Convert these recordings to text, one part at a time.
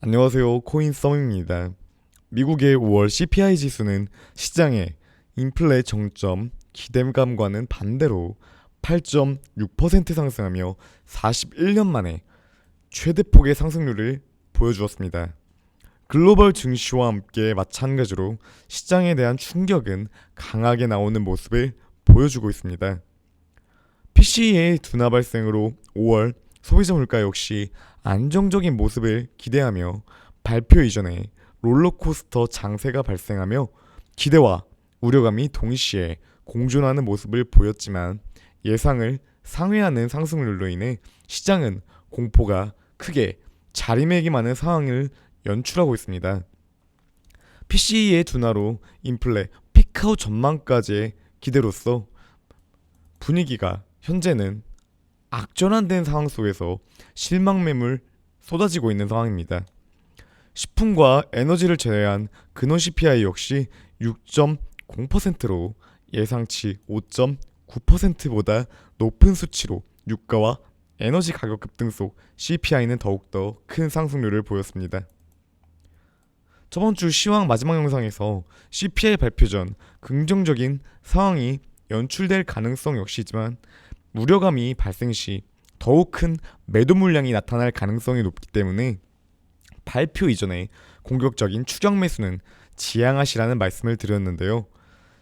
안녕하세요. 코인썸입니다. 미국의 5월 CPI 지수는 시장의 인플레 정점 기대감과는 반대로 8.6% 상승하며 41년 만에 최대폭의 상승률을 보여주었습니다. 글로벌 증시와 함께 마찬가지로 시장에 대한 충격은 강하게 나오는 모습을 보여주고 있습니다. PCE의 둔화 발생으로 5월 소비자 물가 역시 안정적인 모습을 기대하며 발표 이전에 롤러코스터 장세가 발생하며 기대와 우려감이 동시에 공존하는 모습을 보였지만 예상을 상회하는 상승률로 인해 시장은 공포가 크게 자리매김하는 상황을 연출하고 있습니다. PCE의 둔화로 인플레 피크아웃 전망까지의 기대로서 분위기가 현재는 악전환된 상황 속에서 실망 매물 쏟아지고 있는 상황입니다. 식품과 에너지를 제외한 근원 CPI 역시 6.0%로 예상치 5.9%보다 높은 수치로 유가와 에너지 가격 급등 속 CPI는 더욱더 큰 상승률을 보였습니다. 저번 주 시황 마지막 영상에서 CPI 발표 전 긍정적인 상황이 연출될 가능성 역시지만 우려감이 발생 시 더욱 큰 매도 물량이 나타날 가능성이 높기 때문에 발표 이전에 공격적인 추격 매수는 지양하시라는 말씀을 드렸는데요.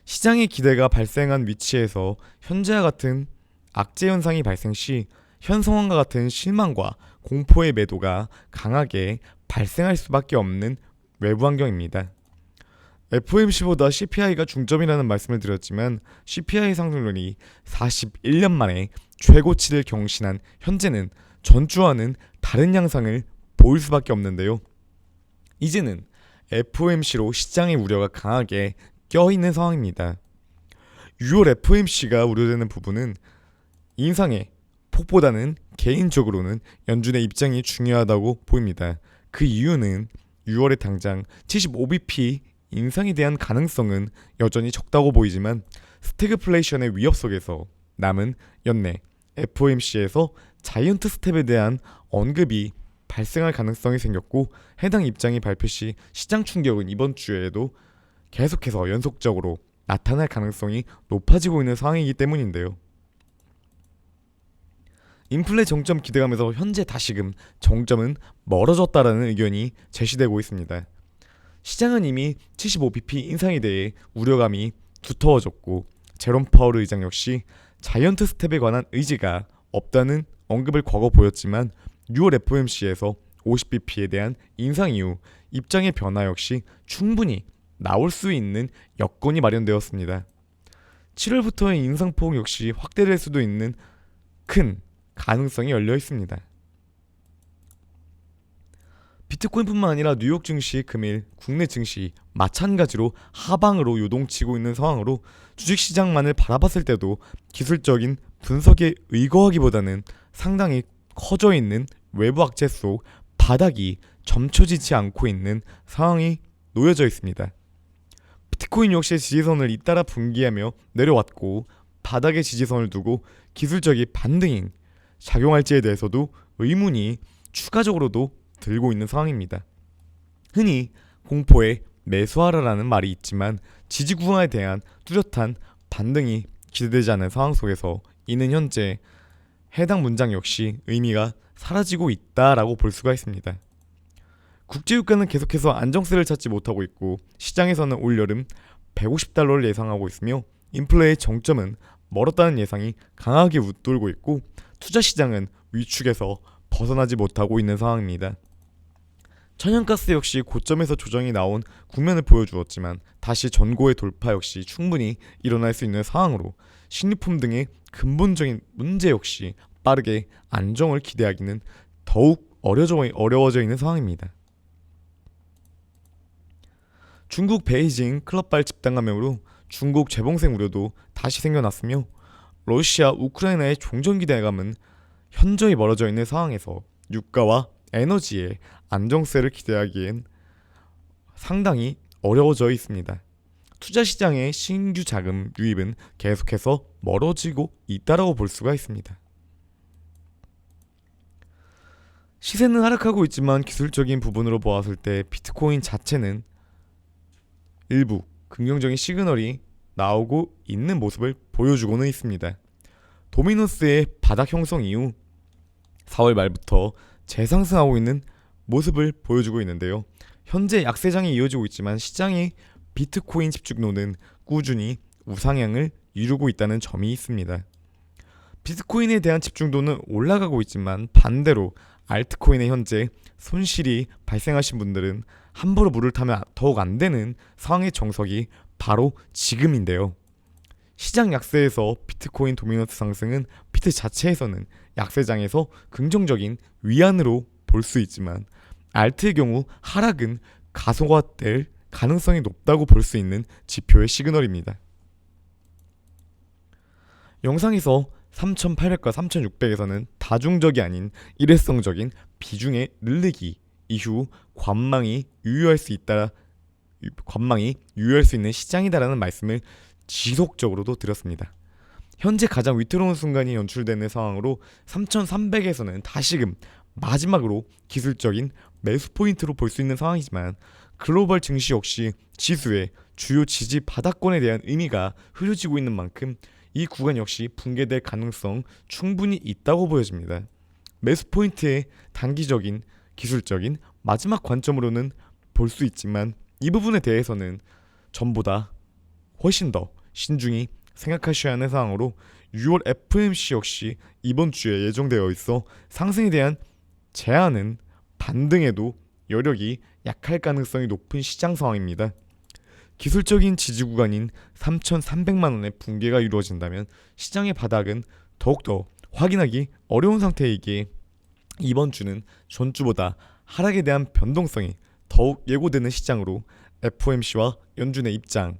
시장의 기대가 발생한 위치에서 현재와 같은 악재 현상이 발생 시 현 상황과 같은 실망과 공포의 매도가 강하게 발생할 수밖에 없는 외부 환경입니다. FOMC보다 CPI가 중점이라는 말씀을 드렸지만 CPI 상승률이 41년 만에 최고치를 경신한 현재는 전주와는 다른 양상을 보일 수밖에 없는데요. 이제는 FOMC로 시장의 우려가 강하게 껴있는 상황입니다. 6월 FOMC가 우려되는 부분은 인상의 폭보다는 개인적으로는 연준의 입장이 중요하다고 보입니다. 그 이유는 6월에 당장 75bp 인상에 대한 가능성은 여전히 적다고 보이지만 스태그플레이션의 위협 속에서 남은 연내 FOMC에서 자이언트 스텝에 대한 언급이 발생할 가능성이 생겼고 해당 입장이 발표 시 시장 충격은 이번 주에도 계속해서 연속적으로 나타날 가능성이 높아지고 있는 상황이기 때문인데요. 인플레 정점 기대감에서 현재 다시금 정점은 멀어졌다라는 의견이 제시되고 있습니다. 시장은 이미 75bp 인상에 대해 우려감이 두터워졌고 제롬 파월 의장 역시 자이언트 스텝에 관한 의지가 없다는 언급을 과거 보였지만 6월 FOMC에서 50bp에 대한 인상 이후 입장의 변화 역시 충분히 나올 수 있는 여건이 마련되었습니다. 7월부터의 인상폭 역시 확대될 수도 있는 큰 가능성이 열려 있습니다. 비트코인뿐만 아니라 뉴욕 증시, 금일, 국내 증시 마찬가지로 하방으로 요동치고 있는 상황으로 주식시장만을 바라봤을 때도 기술적인 분석에 의거하기보다는 상당히 커져 있는 외부 악재 속 바닥이 점쳐지지 않고 있는 상황이 놓여져 있습니다. 비트코인 역시 지지선을 잇따라 붕괴하며 내려왔고 바닥에 지지선을 두고 기술적인 반등이 작용할지에 대해서도 의문이 추가적으로도 들고 있는 상황입니다. 흔히 공포에 매수하라라는 말이 있지만 지지 구간에 대한 뚜렷한 반등이 기대되지 않은 상황 속에서 이는 현재 해당 문장 역시 의미가 사라지고 있다라고 볼 수가 있습니다. 국제유가는 계속해서 안정세를 찾지 못하고 있고 시장에서는 올여름 150달러를 예상하고 있으며 인플레의 정점은 멀었다는 예상이 강하게 웃돌고 있고 투자시장은 위축에서 벗어나지 못하고 있는 상황입니다. 천연가스 역시 고점에서 조정이 나온 국면을 보여주었지만 다시 전고의 돌파 역시 충분히 일어날 수 있는 상황으로 식료품 등의 근본적인 문제 역시 빠르게 안정을 기대하기는 더욱 어려워져 있는 상황입니다. 중국 베이징 클럽발 집단 감염으로 중국 재봉생 우려도 다시 생겨났으며 러시아 우크라이나의 종전 기대감은 현저히 멀어져 있는 상황에서 유가와 에너지의 안정세를 기대하기엔 상당히 어려워져 있습니다. 투자시장의 신규 자금 유입은 계속해서 멀어지고 있다라고 볼 수가 있습니다. 시세는 하락하고 있지만 기술적인 부분으로 보았을 때 비트코인 자체는 일부 긍정적인 시그널이 나오고 있는 모습을 보여주고는 있습니다. 도미노스의 바닥 형성 이후 4월 말부터 재상승하고 있는 모습을 보여주고 있는데요. 현재 약세장이 이어지고 있지만 시장의 비트코인 집중도는 꾸준히 우상향을 이루고 있다는 점이 있습니다. 비트코인에 대한 집중도는 올라가고 있지만 반대로 알트코인에 현재 손실이 발생하신 분들은 함부로 물을 타면 더욱 안 되는 상황의 정석이 바로 지금인데요. 시장 약세에서 비트코인 도미넌스 상승은 비트 자체에서는 약세장에서 긍정적인 위안으로 볼 수 있지만 알트의 경우 하락은 가속화될 가능성이 높다고 볼 수 있는 지표의 시그널입니다. 영상에서 3800과 3600에서는 다중적이 아닌 일회성적인 비중의 늘리기 이후 관망이 유효할 수 있는 시장이다라는 말씀을 지속적으로도 드렸습니다. 현재 가장 위태로운 순간이 연출되는 상황으로 3300에서는 다시금 마지막으로 기술적인 매수 포인트로 볼 수 있는 상황이지만 글로벌 증시 역시 지수의 주요 지지 바닥권에 대한 의미가 흐려지고 있는 만큼 이 구간 역시 붕괴될 가능성 충분히 있다고 보여집니다. 매수 포인트의 단기적인 기술적인 마지막 관점으로는 볼 수 있지만 이 부분에 대해서는 전보다 훨씬 더 신중히 생각하셔야 하는 상황으로 6월 FOMC 역시 이번 주에 예정되어 있어 상승에 대한 제한은 반등에도 여력이 약할 가능성이 높은 시장 상황입니다. 기술적인 지지 구간인 3,300만원의 붕괴가 이루어진다면 시장의 바닥은 더욱더 확인하기 어려운 상태이기에 이번 주는 전주보다 하락에 대한 변동성이 더욱 예고되는 시장으로 FOMC와 연준의 입장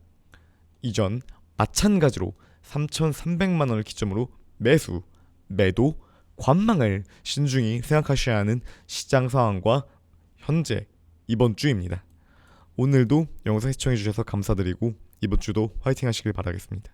이전 마찬가지로 3,300만원을 기점으로 매수, 매도, 관망을 신중히 생각하셔야 하는 시장 상황과 현재 이번 주입니다. 오늘도 영상 시청해주셔서 감사드리고 이번 주도 화이팅 하시길 바라겠습니다.